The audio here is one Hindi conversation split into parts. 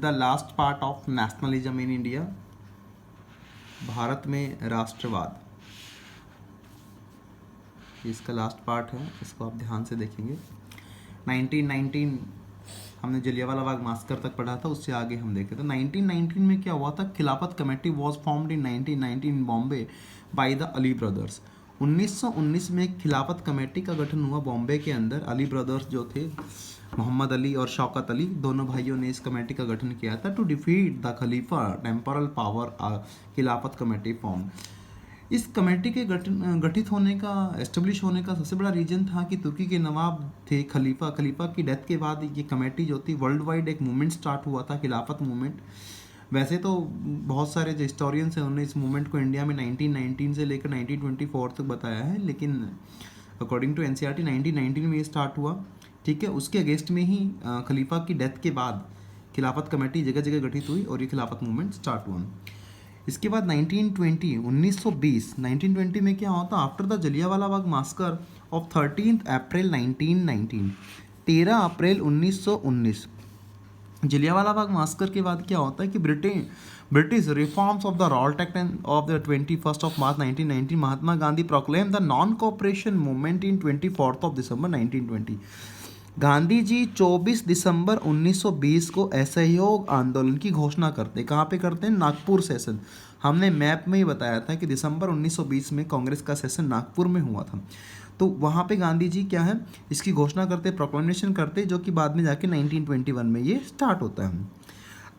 The last part of nationalism in India, Bharat में राष्ट्रवाद, इसका लास्ट पार्ट है, इसको आप ध्यान से देखेंगे। 1919 हमने जलियांवाला बाग मास्कर तक पढ़ा था, उससे आगे हम देखे तो 1919 में क्या हुआ था। खिलाफत committee was formed in 1919 in Bombay by the Ali brothers. 1919 में खिलाफत कमेटी का गठन हुआ बॉम्बे के अंदर। अली ब्रदर्स जो थे, मोहम्मद अली और शौकत अली, दोनों भाइयों ने इस कमेटी का गठन किया था टू डिफीट द खलीफा टेम्पोरल पावर। खिलाफत कमेटी फॉर्म। इस कमेटी के गठित होने का, एस्टेब्लिश होने का सबसे बड़ा रीजन था कि तुर्की के नवाब थे खलीफा की डेथ के बाद ये कमेटी जो थी, वर्ल्ड वाइड एक मूवमेंट स्टार्ट हुआ था, खिलाफत मूवमेंट। वैसे तो बहुत सारे जो हिस्टोरियंस हैं उन्होंने इस मूवमेंट को इंडिया में 1919 से लेकर 1924 तक बताया है, लेकिन अकॉर्डिंग टू एनसीईआरटी 1919 में ये स्टार्ट हुआ। ठीक है, उसके अगेंस्ट में ही खलीफा की डेथ के बाद खिलाफत कमेटी जगह जगह गठित हुई और ये खिलाफत मूवमेंट स्टार्ट हुआ। इसके बाद 1920 में क्या होता, after the Jallianwala Bagh massacre of 13 April 1919, 13 April 1919, Jallianwala Bagh massacre के बाद क्या होता है कि British reforms of the Rowlatt Act and of the 21 ऑफ March 1919, Mahatma Gandhi proclaim the non cooperation movement in 24 ऑफ दिसंबर 1920। गांधी जी 24 दिसंबर 1920 को असहयोग आंदोलन की घोषणा करते। कहाँ पे करते हैं? नागपुर सेशन। हमने मैप में ही बताया था कि दिसंबर 1920 में कांग्रेस का सेशन नागपुर में हुआ था। तो वहाँ पे गांधी जी क्या है, इसकी घोषणा करते, प्रोक्लेमेशन करते, जो कि बाद में जाके 1921 में ये स्टार्ट होता है।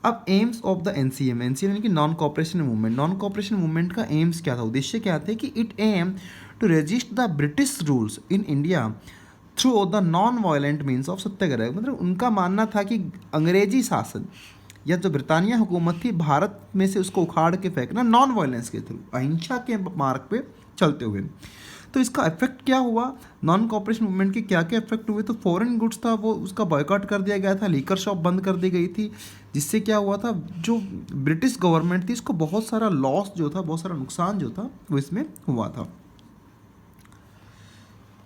अब एम्स ऑफ द एनसीएम यानी कि non cooperation movement. Non cooperation movement का एम्स क्या था, उद्देश्य क्या थे कि it aim to resist the British rules in India through the non violent means of satyagraha. मतलब उनका मानना था कि अंग्रेजी शासन या जो ब्रिटानिया हुकूमत थी, भारत में से उसको उखाड़ के फेंकना नॉन वायलेंस के थ्रू, अहिंसा के मार्ग पे चलते हुए। तो इसका इफेक्ट क्या हुआ, नॉन कॉपरेशन मूवमेंट के क्या क्या इफेक्ट हुए, तो फॉरेन गुड्स था वो उसका बॉयकॉट कर दिया गया था, लीकर शॉप बंद कर दी गई थी, जिससे क्या हुआ था, जो ब्रिटिश गवर्नमेंट थी इसको बहुत सारा लॉस जो था, बहुत सारा नुकसान जो था वो इसमें हुआ था।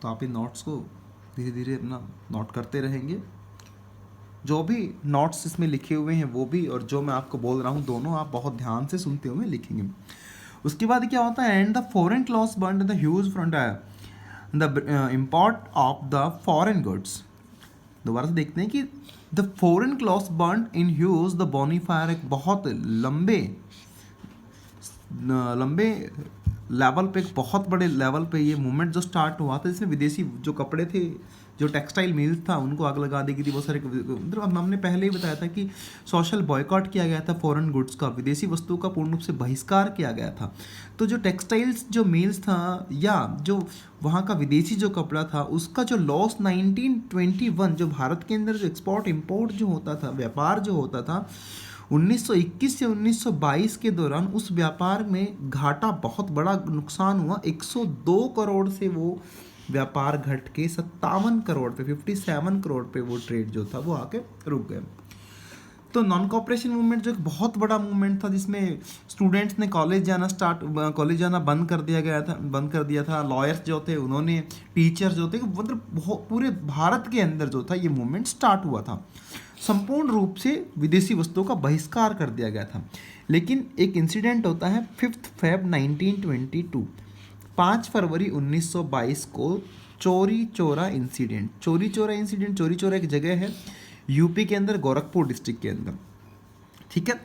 तो आप इन नोट्स को धीरे धीरे अपना नोट करते रहेंगे। जो भी नोट्स इसमें लिखे हुए हैं वो भी, और जो मैं आपको बोल रहा हूँ, दोनों आप बहुत ध्यान से सुनते हुए लिखेंगे। उसके बाद क्या होता है, and the foreign cloth burn the huge front the import of the foreign goods. दोबारा से देखते हैं कि the foreign cloth burn in huge the bonfire, एक बहुत लंबे लेवल पे, बहुत बड़े लेवल पे ये मूवमेंट जो स्टार्ट हुआ था, जिसमें विदेशी जो कपड़े थे, जो टेक्सटाइल मिल्स था, उनको आग लगा दी गई थी। बहुत सारे, मतलब हमने पहले ही बताया था कि सोशल बॉयकॉट किया गया था फॉरेन गुड्स का, विदेशी वस्तुओं का पूर्ण रूप से बहिष्कार किया गया था। तो जो टेक्सटाइल्स जो मिल्स था या जो वहाँ का विदेशी जो कपड़ा था, उसका जो लॉस 1921, जो भारत के अंदर जो एक्सपोर्ट इम्पोर्ट जो होता था, व्यापार जो होता था, 1921 से 1922 के दौरान उस व्यापार में घाटा, बहुत बड़ा नुकसान हुआ। 102 करोड़ से वो व्यापार घट के 57 करोड़ पे, 57 करोड़ पे वो ट्रेड जो था वो आके रुक गए। तो नॉन कॉपरेशन मूवमेंट जो एक बहुत बड़ा मूवमेंट था, जिसमें स्टूडेंट्स ने कॉलेज जाना बंद कर दिया था। लॉयर्स जो थे उन्होंने, टीचर्स जो थे, मतलब पूरे भारत के अंदर जो था ये मूवमेंट स्टार्ट हुआ था। संपूर्ण रूप से विदेशी वस्तुओं का बहिष्कार कर दिया गया था। लेकिन एक इंसिडेंट होता है 5 फेब 1922, 5 फरवरी 1922 को चोरी चोरा इंसिडेंट। चोरी चोरा एक जगह है यूपी के अंदर, गोरखपुर डिस्ट्रिक्ट के अंदर। ठीक है,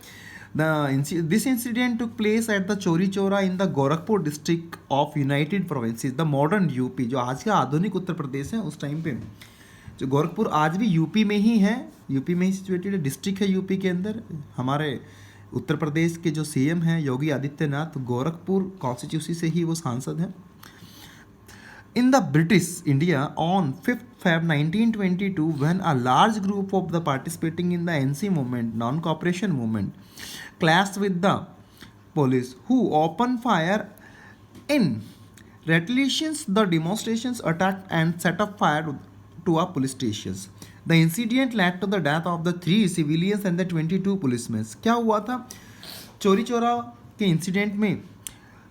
this incident took place at the चोरी चोरा in the Gorakhpur district of United provinces, the modern UP, जो आज का आधुनिक उत्तर प्रदेश है। उस टाइम पे जो गोरखपुर आज भी यूपी में ही है, यूपी में ही सिचुएटेड डिस्ट्रिक्ट है यूपी के अंदर। हमारे उत्तर प्रदेश के जो सीएम हैं योगी आदित्यनाथ, गोरखपुर कॉन्स्टिट्यूंसी से ही वो सांसद हैं। In the British India on 5th Feb 1922, when a large group of the participating in the NC movement, non-cooperation movement, clashed with the police, who opened fire. In retaliation, the demonstrations attacked and set up fire to a police stations. The incident led to the death of the 3 civilians and the 22 policemen. क्या हुआ था, चोरी चोरा के इंसिडेंट में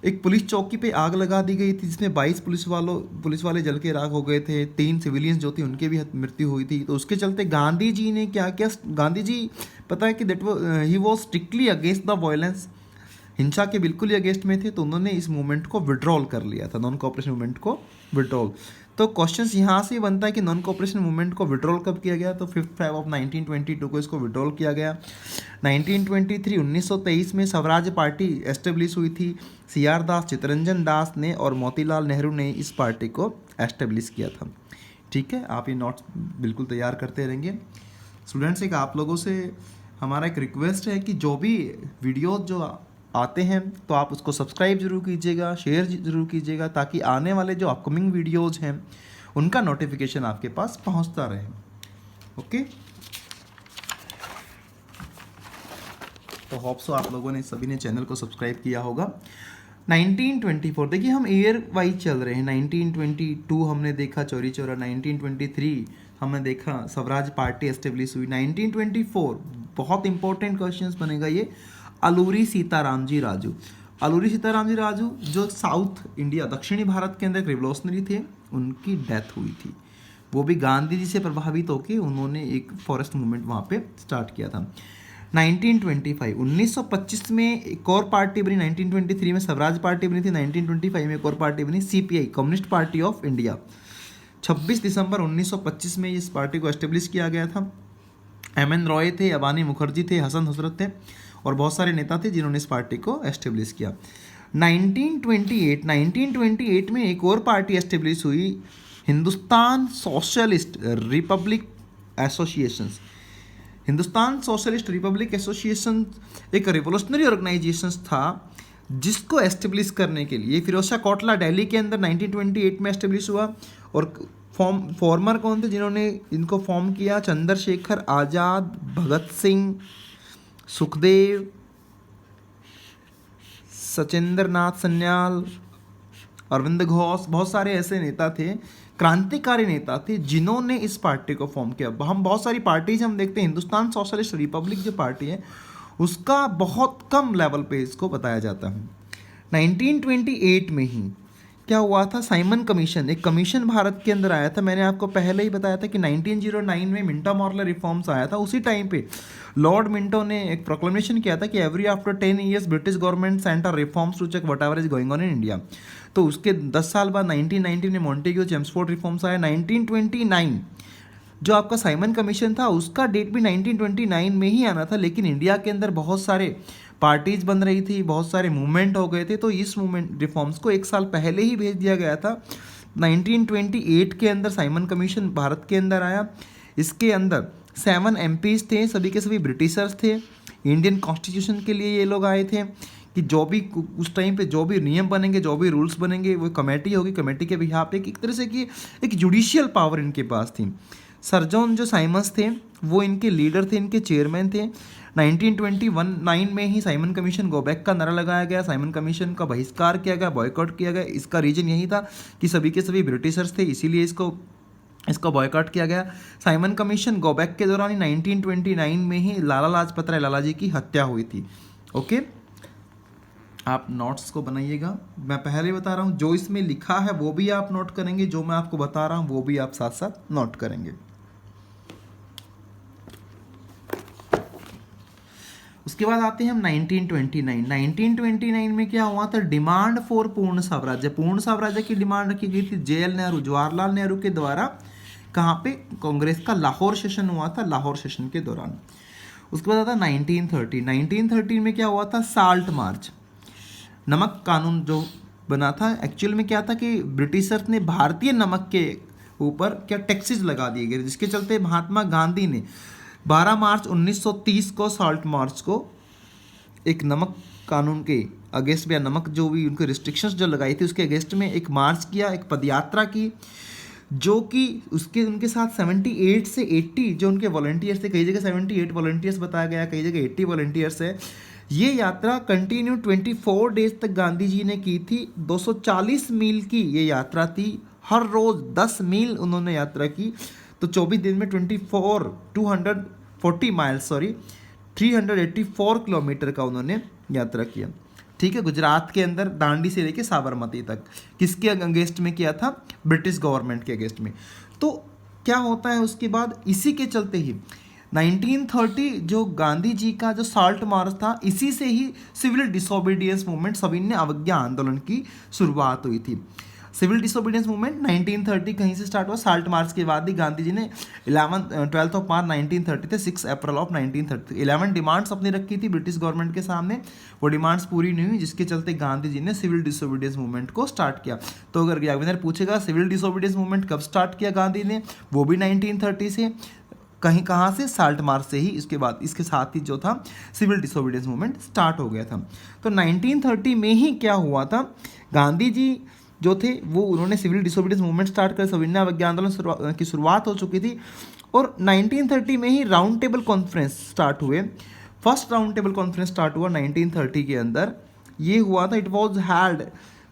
एक पुलिस चौकी पे आग लगा दी गई थी जिसमें 22 पुलिस वाले जल के राख हो गए थे, 3 सिविलियंस जो थे उनके भी मृत्यु हुई थी। तो उसके चलते गांधी जी ने क्या किया, गांधी जी पता है कि he was strictly against the violence, हिंसा के बिल्कुल ही अगेंस्ट में थे। तो उन्होंने इस मूवमेंट को विड्रॉल कर लिया था, नॉन कोऑपरेशन मूवमेंट को विड्रॉल। तो क्वेश्चन यहाँ से बनता है कि नॉन कोऑपरेशन मूवमेंट को विड्रॉल कब किया गया, तो 5 फेब ऑफ 1922 को इसको विड्रॉल किया गया। 1923 में स्वराज पार्टी एस्टेब्लिश हुई थी। CR दास, चित्तरंजन दास ने और मोतीलाल नेहरू ने इस पार्टी को एस्टेब्लिश किया था। ठीक है, आप ये नोट्स बिल्कुल तैयार करते रहेंगे। स्टूडेंट्स, एक आप लोगों से हमारा एक रिक्वेस्ट है कि जो भी वीडियोज जो आते हैं तो आप उसको सब्सक्राइब जरूर कीजिएगा, शेयर जरूर कीजिएगा, ताकि आने वाले जो अपकमिंग वीडियोज हैं उनका नोटिफिकेशन आपके पास पहुंचता रहे। ओके, तो होप सो आप लोगों ने सभी ने चैनल को सब्सक्राइब किया होगा। 1924, देखिए हम ईयर वाइज चल रहे हैं। 1922 हमने देखा चौरी चौरा, 1923 हमने देखा स्वराज पार्टी एस्टेब्लिश हुई। 1924 बहुत इंपॉर्टेंट क्वेश्चंस बनेगा ये, अलूरी सीताराम जी राजू। अलूरी सीताराम जी राजू जो साउथ इंडिया, दक्षिणी भारत के अंदर रिवोल्यूशनरी थे, उनकी डेथ हुई थी। वो भी गांधी जी से प्रभावित होकर उन्होंने एक फॉरेस्ट मूवमेंट वहाँ पे स्टार्ट किया था। 1925, 1925 में एक और पार्टी बनी, 1923 में स्वराज पार्टी बनी थी, 1925 में एक और पार्टी बनी, CPI, communist party of India. 26 दिसंबर 1925 में इस पार्टी को एस्टेब्लिश किया गया था। MN रॉय थे, अबानी मुखर्जी थे, हसन हजरत थे और बहुत सारे नेता थे जिन्होंने इस पार्टी को एस्टेब्लिश किया। 1928 में एक और पार्टी एस्टेब्लिश हुई, Hindustan socialist Republic association. Hindustan socialist Republic association एक रिवोल्यूशनरी ऑर्गेनाइजेशन था जिसको एस्टेब्लिश करने के लिए फिरोज शाह कोटला दिल्ली के अंदर 1928 में एस्टेब्लिश हुआ। और फॉर्मर कौन थे जिन्होंने इनको फॉर्म किया, चंद्रशेखर आज़ाद, भगत सिंह, सुखदेव, सचिंद्र नाथ सन्याल, अरविंद घोष, बहुत सारे ऐसे नेता थे, क्रांतिकारी नेता थे जिन्होंने इस पार्टी को फॉर्म किया। हम बहुत सारी पार्टीज हम देखते हैं, हिंदुस्तान सोशलिस्ट रिपब्लिक जो पार्टी है उसका बहुत कम लेवल पे इसको बताया जाता है। 1928 में ही क्या हुआ था, साइमन कमीशन, एक कमीशन भारत के अंदर आया था। मैंने आपको पहले ही बताया था कि 1909 में मिंटो मॉर्ले रिफॉर्म्स आया था। उसी टाइम पे लॉर्ड मिंटो ने एक प्रोक्लेमेशन किया था कि every after 10 years British government centre reforms to check whatever is going on in India. तो उसके 10 साल बाद 1919 में मॉन्टेग्यू चेम्सफोर्ड रिफॉर्म्स आया। 1929 जो आपका साइमन कमीशन था उसका डेट भी 1929 में ही आना था, लेकिन इंडिया के अंदर बहुत सारे पार्टीज बन रही थी, बहुत सारे मूवमेंट हो गए थे, तो इस मूवमेंट रिफॉर्म्स को एक साल पहले ही भेज दिया गया था। 1928 के अंदर साइमन कमीशन भारत के अंदर आया। इसके अंदर 7 MPs थे, सभी के सभी ब्रिटिशर्स थे। इंडियन कॉन्स्टिट्यूशन के लिए ये लोग आए थे कि जो भी उस टाइम पे जो भी नियम बनेंगे, जो भी रूल्स बनेंगे, वो कमेटी होगी, कमेटी के बिहाफ पे एक तरह से कि एक जुडिशियल पावर इनके पास थी। सर जॉन जो साइमन्स थे वो इनके लीडर थे, इनके चेयरमैन थे। 1929 में ही साइमन कमीशन गो बैक का नारा लगाया गया, साइमन कमीशन का बहिष्कार किया गया, बॉयकॉट किया गया। इसका रीजन यही था कि सभी के सभी ब्रिटिशर्स थे, इसीलिए इसको बॉयकॉट किया गया। साइमन कमीशन गो बैक के दौरान ही 1929 में ही लाला लाजपत राय लाला जी की हत्या हुई थी। ओके, आप नोट्स को बनाइएगा। मैं पहले बता रहा हूँ जो इसमें लिखा है वो भी आप नोट करेंगे, जो मैं आपको बता रहा हूँ वो भी आप साथ साथ नोट करेंगे। उसके बाद आते हैं हम 1929। 1929 में क्या हुआ था, डिमांड फॉर पूर्ण साम्राज्य, पूर्ण साम्राज्य की डिमांड रखी गई थी। JL नेहरू, जवाहरलाल नेहरू के द्वारा कहाँ पे, कांग्रेस का लाहौर सेशन हुआ था, लाहौर सेशन के दौरान। उसके बाद आता 1930। 1930 में क्या हुआ था, साल्ट मार्च, नमक कानून जो बना था। एक्चुअल में क्या था कि ब्रिटिशर्स ने भारतीय नमक के ऊपर क्या टैक्सेस लगा दिए गए, जिसके चलते महात्मा गांधी ने 12 मार्च 1930 को साल्ट मार्च को एक नमक कानून के अगेंस्ट में, नमक जो भी उनके रिस्ट्रिक्शंस जो लगाई थी उसके अगेंस्ट में एक मार्च किया, एक पदयात्रा की, जो कि उनके साथ 78 से 80 जो उनके वॉलंटियर्स थे, कई जगह 78 वॉलंटियर्स बताया गया, कई जगह 80 वॉलंटियर्स है। ये यात्रा कंटिन्यू 24 डेज तक गांधी जी ने की थी। 240 मील की ये यात्रा थी, हर रोज 10 मील उन्होंने यात्रा की। तो 24 दिन में 240 माइल्स 384 किलोमीटर का उन्होंने यात्रा किया। ठीक है, गुजरात के अंदर दांडी से लेके साबरमती तक। किसके अगेंस्ट में किया था? ब्रिटिश गवर्नमेंट के अगेंस्ट में। तो क्या होता है उसके बाद, इसी के चलते ही 1930 जो गांधी जी का जो साल्ट मार्च था, इसी से ही सिविल डिसोबीडियंस मूवमेंट, सविनय अवज्ञा आंदोलन की शुरुआत हुई थी। सिविल डिसोबीडियंस मूवमेंट 1930 कहीं से स्टार्ट हुआ, साल्ट मार्च के बाद ही गांधी जी ने 12 ऑफ मार्च 1930 थे 6 अप्रैल ऑफ 1930 11 डिमांड्स अपनी रखी थी ब्रिटिश गवर्नमेंट के सामने। वो डिमांड्स पूरी नहीं हुई, जिसके चलते गांधी जी ने सिविल डिसोबीडियंस मूवमेंट को स्टार्ट किया। तो अगर एग्जामिनर पूछेगा सिविल डिसोबीडियंस मूवमेंट कब स्टार्ट किया गांधी ने, वो भी 1930 से, कहीं कहाँ से, साल्ट मार्च से ही। इसके बाद इसके साथ ही जो था सिविल डिसोबीडियंस मूवमेंट स्टार्ट हो गया था। तो 1930 में ही क्या हुआ था, गांधी जी जो थे वो उन्होंने सिविल डिसोबीडियंस मूवमेंट स्टार्ट कर, सविनय अवज्ञा आंदोलन की शुरुआत हो चुकी थी। और 1930 में ही राउंड टेबल कॉन्फ्रेंस स्टार्ट हुए। First round table conference start हुआ 1930 के अंदर। ये हुआ था, it was held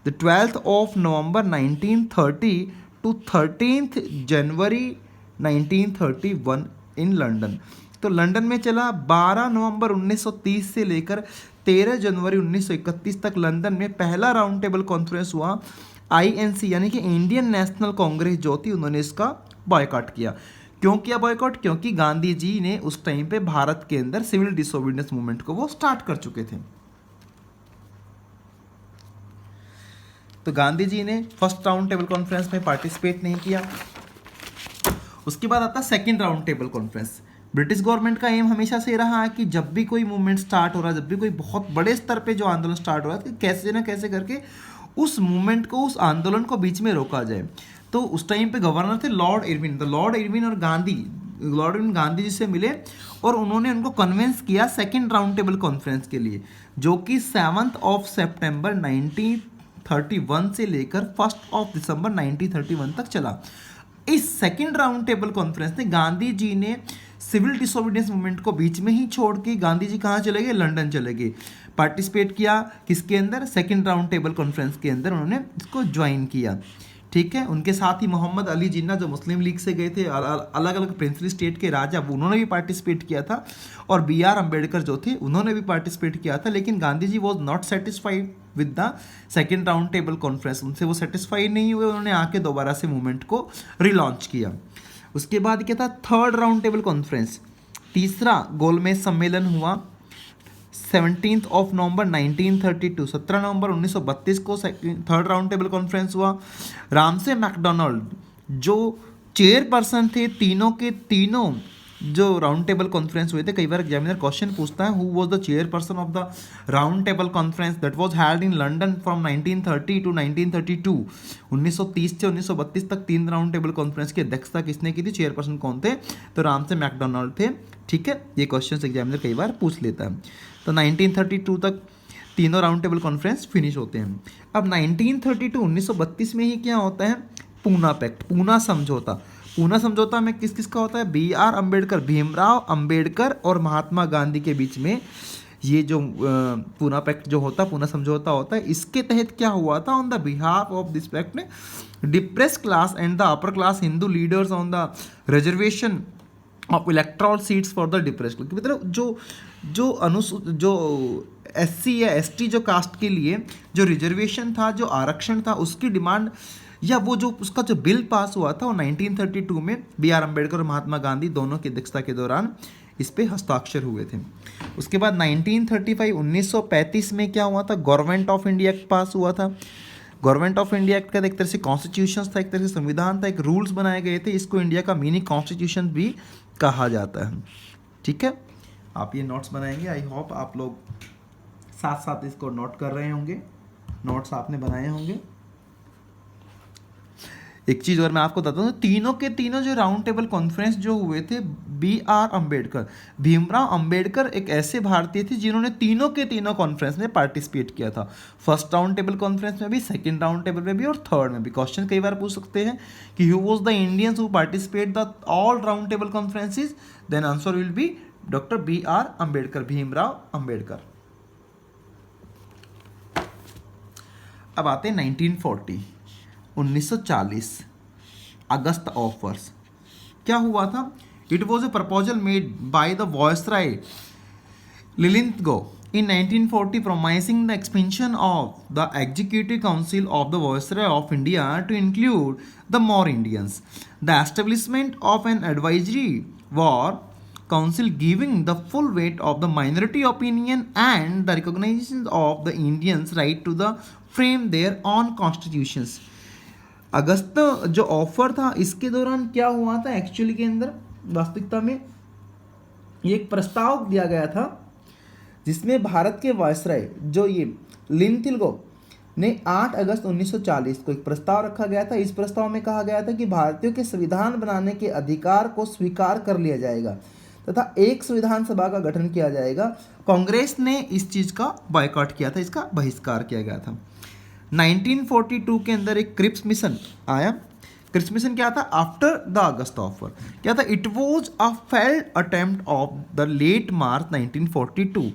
the 12th of November 1930 to 13th January 1931 in London. तो लंदन में चला 12 नवंबर 1930 से लेकर 13 जनवरी 1931 तक लंदन में पहला राउंड टेबल कॉन्फ्रेंस हुआ। आईएनसी यानी कि इंडियन नेशनल कांग्रेस जो थी, उन्होंने इसका बॉयकॉट किया। क्यों किया बॉयकॉट? क्योंकि गांधी जी ने उस टाइम पे भारत के अंदर सिविल डिसोबीडियंस मूवमेंट को वो स्टार्ट कर चुके थे। तो गांधी जी ने फर्स्ट राउंड टेबल कॉन्फ्रेंस में पार्टिसिपेट नहीं किया। उसके बाद आता second round table conference. British government का एम हमेशा से रहा है कि जब भी कोई मूवमेंट स्टार्ट हो रहा है, जब भी कोई बहुत बड़े स्तर पे जो आंदोलन स्टार्ट हो रहा है, तो कैसे ना कैसे करके उस मूवमेंट को, उस आंदोलन को बीच में रोका जाए। तो उस टाइम पे गवर्नर थे लॉर्ड इरविन। तो लॉर्ड इरविन और लॉर्ड इरविन गांधी जी से मिले और उन्होंने उनको कन्विंस किया सेकेंड राउंड टेबल कॉन्फ्रेंस के लिए, जो कि 7 ऑफ सितंबर 1931 से लेकर 1 दिसंबर 1931 तक चला। इस सेकेंड राउंड टेबल कॉन्फ्रेंस में गांधी जी ने सिविल डिसोबीडियंस मूवमेंट को बीच में ही छोड़ के गांधी जी कहाँ चले गए? लंदन चले गए। पार्टिसिपेट किया किसके अंदर? सेकेंड राउंड टेबल कॉन्फ्रेंस के अंदर उन्होंने इसको ज्वाइन किया। ठीक है, उनके साथ ही मोहम्मद अली जिन्ना जो मुस्लिम लीग से गए थे, अलग अलग प्रिंसली स्टेट के राजा, उन्होंने भी पार्टिसिपेट किया था। और BR अम्बेडकर जो थे उन्होंने भी पार्टिसिपेट किया था। लेकिन Gandhi ji was not satisfied with the second round table conference, उनसे वो सेटिस्फाइड नहीं हुए, उन्होंने आके दोबारा से मूवमेंट को रिलॉन्च किया। उसके बाद क्या था? थर्ड राउंड टेबल कॉन्फ्रेंस, तीसरा गोलमेज सम्मेलन हुआ 17 ऑफ नवंबर 1932। 17 नवंबर 1932 को थर्ड राउंड टेबल कॉन्फ्रेंस हुआ। रामसे मैकडोनाल्ड जो चेयरपर्सन थे तीनों के तीनों जो राउंड टेबल कॉन्फ्रेंस हुए थे। कई बार एग्जामिनर क्वेश्चन पूछता है who was the chairperson of the round table conference that was held in London from 1930 to 1932। 1930 से 1932 तक 3 राउंड टेबल कॉन्फ्रेंस की अध्यक्षता किसने की थी? चेयरपर्सन कौन थे? तो रामसे मैकडोनाल्ड थे। ठीक है, ये क्वेश्चन एग्जामिनर कई बार पूछ लेता है। तो 1932 तक तीनों राउंड टेबल कॉन्फ्रेंस फिनिश होते हैं। अब 1932 1932 में ही क्या होता है? पूना पैक्ट, पूना समझौता। पूना समझौता में किस किस का होता है? BR अम्बेडकर, भीमराव अम्बेडकर और महात्मा गांधी के बीच में ये जो पूना पैक्ट जो होता है, पूना समझौता होता है। इसके तहत क्या हुआ था? On the behalf of this pact ने depress class and the upper class Hindu leaders on the reservation of electoral seats for the depress, मतलब जो SC या ST जो कास्ट के लिए जो रिजर्वेशन था, जो आरक्षण था, उसकी डिमांड या वो जो उसका जो बिल पास हुआ था वो 1932 में BR अम्बेडकर और महात्मा गांधी दोनों की अध्यक्षता के दौरान इस पे हस्ताक्षर हुए थे। उसके बाद 1935 1935 में क्या हुआ था? गवर्नमेंट ऑफ इंडिया एक्ट पास हुआ था। गवर्नमेंट ऑफ इंडिया एक्ट का एक तरह से कॉन्स्टिट्यूशन था, एक तरह से संविधान था, एक रूल्स बनाए गए थे। इसको इंडिया का मिनी कॉन्स्टिट्यूशन भी कहा जाता है। ठीक है, आप ये नोट्स बनाएंगे। आई होप आप लोग साथ साथ इसको नोट कर रहे होंगे, नोट्स आपने बनाए होंगे। एक चीज़ और मैं आपको बताता हूँ, तीनों के तीनों जो राउंड टेबल कॉन्फ्रेंस जो हुए थे, BR अम्बेडकर, भीमराव अम्बेडकर एक ऐसे भारतीय थे जिन्होंने तीनों के तीनों कॉन्फ्रेंस में पार्टिसिपेट किया था। फर्स्ट राउंड टेबल कॉन्फ्रेंस में भी, सेकंड राउंड टेबल में भी और थर्ड में भी। क्वेश्चन कई बार पूछ सकते हैं कि who was the Indians who participate the all round table conferences? Then answer will be doctor BR Ambedkar, Bhimrao Ambedkar. अब आते हैं 1940 1940 अगस्त ऑफर्स। क्या हुआ था? It was a proposal made by the viceroy Linlithgow in 1940 promising the expansion of the Executive Council of the Viceroy of India to include the more Indians. The establishment of an advisory war council giving the full weight of the minority opinion and the recognition of the Indians' right to the frame their own constitutions. अगस्त जो ऑफर था इसके दौरान क्या हुआ था एक्चुअली के अंदर वास्तविकता में एक प्रस्ताव दिया गया था जिसमें भारत के वायसराय जो ये लिनथिलगो ने 8 अगस्त 1940 को एक प्रस्ताव रखा गया था। इस प्रस्ताव में कहा गया था कि भारतीयों के संविधान बनाने के अधिकार को स्वीकार कर लिया जाएगा तथा एक संविधान सभा का गठन किया जाएगा। कांग्रेस ने इस चीज का बॉयकॉट किया था, इसका बहिष्कार किया गया था। 1942 के अंदर एक क्रिप्स मिशन आया। क्रिप्स मिशन क्या था? आफ्टर द अगस्त ऑफर क्या था? It was a failed attempt of the late March 1942।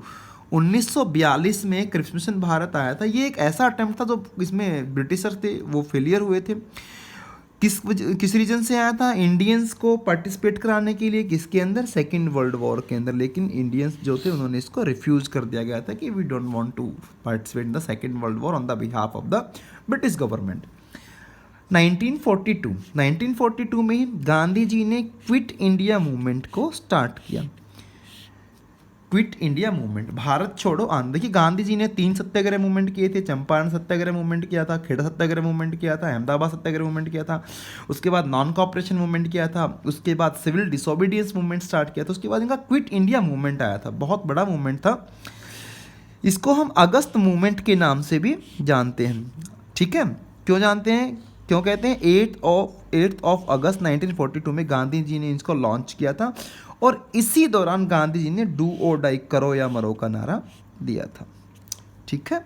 1942 में क्रिप्स मिशन भारत आया था। ये एक ऐसा अटेम्प्ट था जो इसमें ब्रिटिशर थे वो फेलियर हुए थे। किस रीजन से आया था? इंडियंस को पार्टिसिपेट कराने के लिए किसके अंदर? सेकेंड वर्ल्ड वॉर के अंदर। लेकिन इंडियंस जो थे उन्होंने इसको रिफ्यूज कर दिया गया था कि we don't want to participate in the second world war on the behalf of the British government. 1942 में गांधी जी ने क्विट इंडिया मूवमेंट को स्टार्ट किया। क्विट इंडिया मूवमेंट, भारत छोड़ो आंदोलन। देखिए गांधी जी ने 3 सत्याग्रह मूवमेंट किए थे। चंपारण सत्याग्रह मूवमेंट किया था, खेड़ा सत्याग्रह मूवमेंट किया था, अहमदाबाद सत्याग्रह मूवमेंट किया था, उसके बाद नॉन कॉपरेशन मूवमेंट किया था, उसके बाद सिविल डिसोबीडियंस मूवमेंट स्टार्ट किया था, उसके बाद इनका क्विट इंडिया मूवमेंट आया था। बहुत बड़ा मूवमेंट था। इसको हम अगस्त मूवमेंट के नाम से भी जानते हैं। ठीक है, क्यों जानते हैं, क्यों कहते हैं? 8 ऑफ अगस्त 1942 में गांधी जी ने इसको लॉन्च किया था और इसी दौरान गांधी जी ने डू और डाई, करो या मरो का नारा दिया था। ठीक है,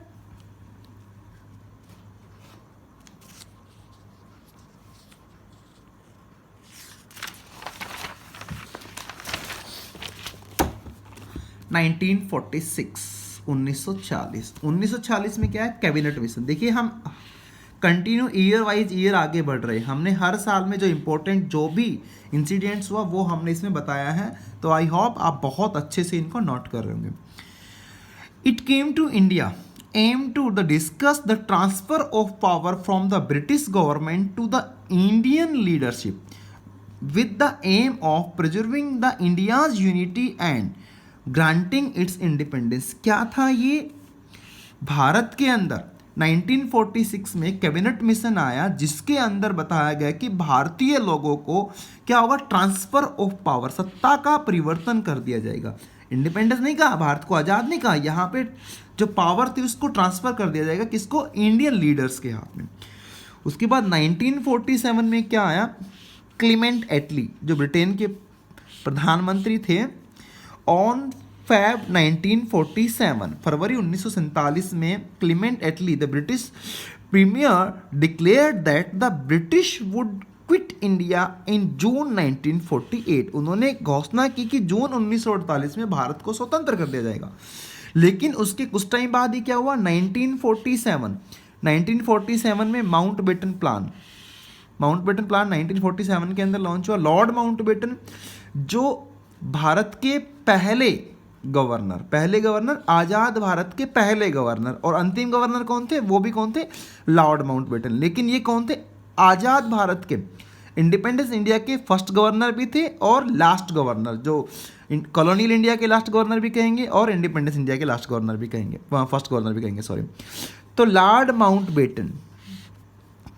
नाइनटीन 1940 में क्या है? Cabinet mission. देखिए हम कंटिन्यू ईयर वाइज ईयर आगे बढ़ रहे हैं। हमने हर साल में जो इंपॉर्टेंट जो भी इंसिडेंट्स हुआ वो हमने इसमें बताया है, तो आई होप आप बहुत अच्छे से इनको नोट कर रहे होंगे। It came to India aim to the discuss the transfer of power from the British government to the Indian leadership with the aim of preserving the India's unity and granting its independence. क्या था ये? भारत के अंदर 1946 में कैबिनेट मिशन आया जिसके अंदर बताया गया कि भारतीय लोगों को क्या होगा? ट्रांसफर ऑफ पावर, सत्ता का परिवर्तन कर दिया जाएगा। इंडिपेंडेंस नहीं कहा, भारत को आज़ाद नहीं कहा, यहाँ पे जो पावर थी उसको ट्रांसफर कर दिया जाएगा। किसको? इंडियन लीडर्स के हाथ में। उसके बाद 1947 में क्या आया? क्लीमेंट एटली जो ब्रिटेन के प्रधानमंत्री थे, ऑन Feb 1947 फरवरी 1947 में Clement Attlee the British premier declared that the British would quit India in June 1948। उन्होंने घोषणा की कि जून 1948 में भारत को स्वतंत्र कर दिया जाएगा। लेकिन उसके कुछ टाइम बाद ही क्या हुआ? 1947 में माउंटबेटन प्लान 1947 के अंदर लॉन्च हुआ। लॉर्ड माउंटबेटन जो भारत के पहले गवर्नर, आजाद भारत के पहले गवर्नर, और अंतिम गवर्नर कौन थे? वो भी कौन थे? Lord Mountbatten. लेकिन ये कौन थे? आजाद भारत के, इंडिपेंडेंस इंडिया के फर्स्ट गवर्नर भी थे और लास्ट गवर्नर, जो कॉलोनियल इंडिया के लास्ट गवर्नर भी कहेंगे और इंडिपेंडेंस इंडिया के लास्ट गवर्नर भी कहेंगे, फर्स्ट गवर्नर भी कहेंगे, सॉरी। तो Lord Mountbatten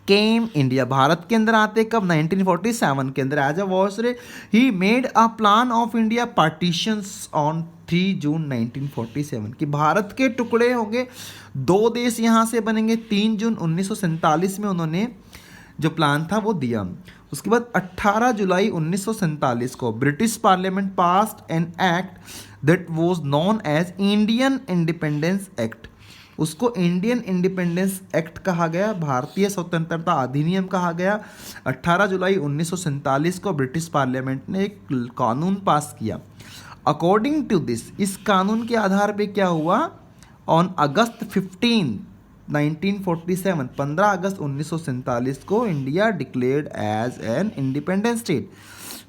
came India, Bharat के अंदर आते कब? 1947 के अंदर। As a viceroy he made a plan of India partitions on 3 जून 1947 कि भारत के टुकड़े होंगे, 2 देश यहाँ से बनेंगे। 3 जून 1947 में उन्होंने जो प्लान था वो दिया। उसके बाद 18 जुलाई 1947 को British parliament passed an act that was known as Indian independence act. उसको इंडियन इंडिपेंडेंस एक्ट कहा गया, भारतीय स्वतंत्रता अधिनियम कहा गया। 18 जुलाई 1947 को ब्रिटिश पार्लियामेंट ने एक कानून पास किया। अकॉर्डिंग टू दिस, इस कानून के आधार पे क्या हुआ? ऑन अगस्त 15 अगस्त 1947 को India declared as an independent state.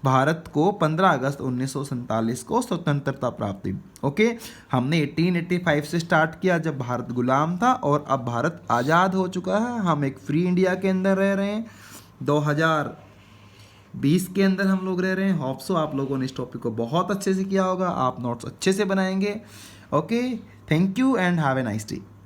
Bharat को 15 अगस्त 1947 को स्वतंत्रता प्राप्त हुई। ओके, हमने 1885 से स्टार्ट किया जब भारत गुलाम था, और अब भारत आज़ाद हो चुका है, हम एक फ्री इंडिया के अंदर रह रहे हैं। 2020 के अंदर हम लोग रह रहे हैं। होप सो आप लोगों ने इस टॉपिक को बहुत अच्छे से किया होगा, आप नोट्स अच्छे से बनाएंगे। Okay, thank you and have a nice day.